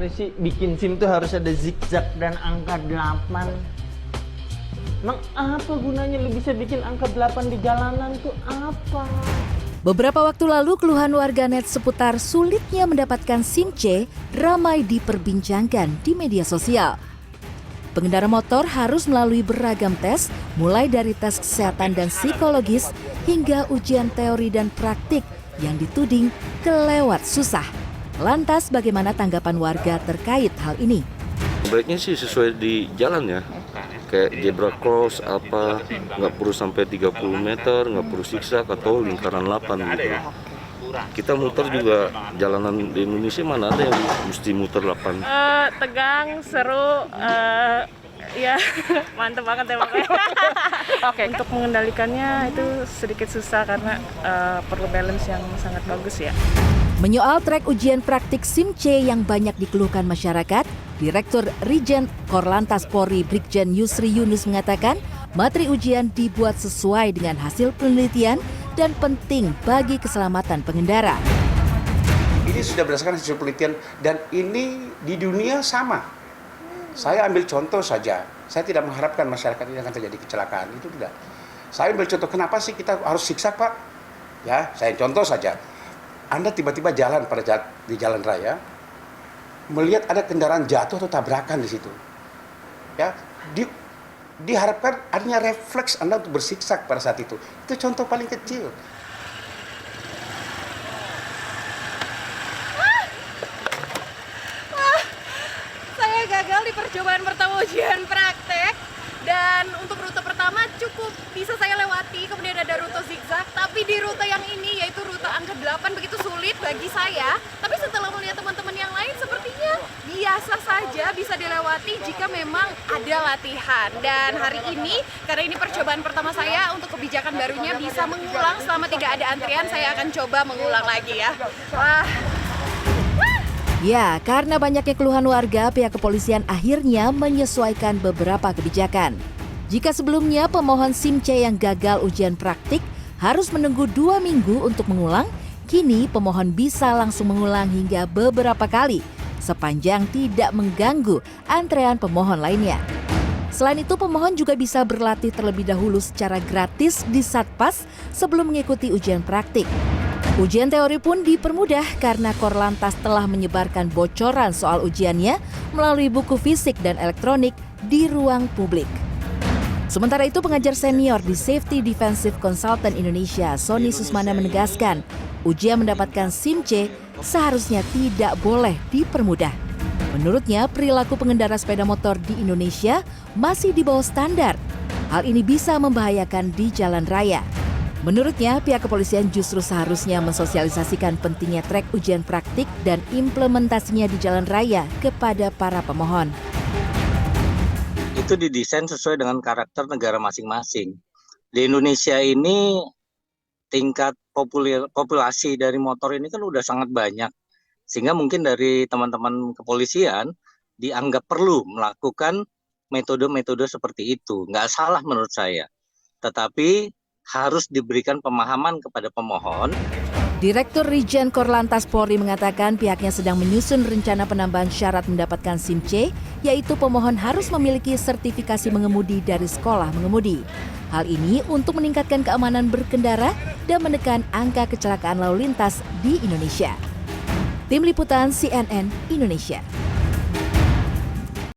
Kenapa sih bikin SIM tuh harus ada zigzag dan angka 8? Emang apa gunanya lu bisa bikin angka 8 di jalanan tuh apa? Beberapa waktu lalu keluhan warganet seputar sulitnya mendapatkan SIM C ramai diperbincangkan di media sosial. Pengendara motor harus melalui beragam tes, mulai dari tes kesehatan dan psikologis hingga ujian teori dan praktik yang dituding kelewat susah. Lantas bagaimana tanggapan warga terkait hal ini? Baiknya sih sesuai di jalan ya, kayak zebra cross apa, nggak perlu sampai 30 meter, nggak perlu zigzag atau lingkaran 8 gitu. Kita muter juga jalanan di Indonesia mana ada yang mesti muter 8? Tegang, seru, ya mantep banget ya pokoknya. Untuk mengendalikannya itu sedikit susah karena perlu balance yang sangat bagus ya. Menyoal trek ujian praktik SIM C yang banyak dikeluhkan masyarakat, Direktur Rijen Korlantas Polri Brigjen Yusri Yunus mengatakan, materi ujian dibuat sesuai dengan hasil penelitian dan penting bagi keselamatan pengendara. Ini sudah berdasarkan hasil penelitian dan ini di dunia sama. Saya ambil contoh saja, saya tidak mengharapkan masyarakat ini akan terjadi kecelakaan, itu tidak. Saya ambil contoh, kenapa sih kita harus zigzag Pak? Ya, saya contoh saja. Anda tiba-tiba jalan di jalan raya, melihat ada kendaraan jatuh atau tabrakan di situ. Ya, diharapkan adanya refleks Anda untuk berzigzag pada saat itu. Itu contoh paling kecil. Saya gagal di percobaan pertama ujian praktek. Dan untuk rute pertama cukup bisa saya lewati, kemudian ada rute zigzag. Tapi di rute yang ini, yaitu rute angka 8, begitu sulit bagi saya. Tapi setelah melihat teman-teman yang lain, sepertinya biasa saja bisa dilewati jika memang ada latihan. Dan hari ini, karena ini percobaan pertama saya, untuk kebijakan barunya bisa mengulang selama tidak ada antrian, saya akan coba mengulang lagi ya. Wah. Ya, karena banyaknya keluhan warga, pihak kepolisian akhirnya menyesuaikan beberapa kebijakan. Jika sebelumnya pemohon SIM C yang gagal ujian praktik harus menunggu 2 minggu untuk mengulang, kini pemohon bisa langsung mengulang hingga beberapa kali, sepanjang tidak mengganggu antrean pemohon lainnya. Selain itu, pemohon juga bisa berlatih terlebih dahulu secara gratis di Satpas sebelum mengikuti ujian praktik. Ujian teori pun dipermudah karena Korlantas telah menyebarkan bocoran soal ujiannya melalui buku fisik dan elektronik di ruang publik. Sementara itu, pengajar senior di Safety Defensive Consultant Indonesia, Sony Susmana menegaskan, ujian mendapatkan SIM C seharusnya tidak boleh dipermudah. Menurutnya, perilaku pengendara sepeda motor di Indonesia masih di bawah standar. Hal ini bisa membahayakan di jalan raya. Menurutnya, pihak kepolisian justru seharusnya mensosialisasikan pentingnya trek ujian praktik dan implementasinya di jalan raya kepada para pemohon. Itu didesain sesuai dengan karakter negara masing-masing. Di Indonesia ini tingkat populasi dari motor ini kan udah sangat banyak. Sehingga mungkin dari teman-teman kepolisian dianggap perlu melakukan metode-metode seperti itu. Nggak salah menurut saya. Tetapi harus diberikan pemahaman kepada pemohon. Direktur Rijen Korlantas Polri mengatakan pihaknya sedang menyusun rencana penambahan syarat mendapatkan SIM C, yaitu pemohon harus memiliki sertifikasi mengemudi dari sekolah mengemudi. Hal ini untuk meningkatkan keamanan berkendara dan menekan angka kecelakaan lalu lintas di Indonesia. Tim Liputan CNN Indonesia.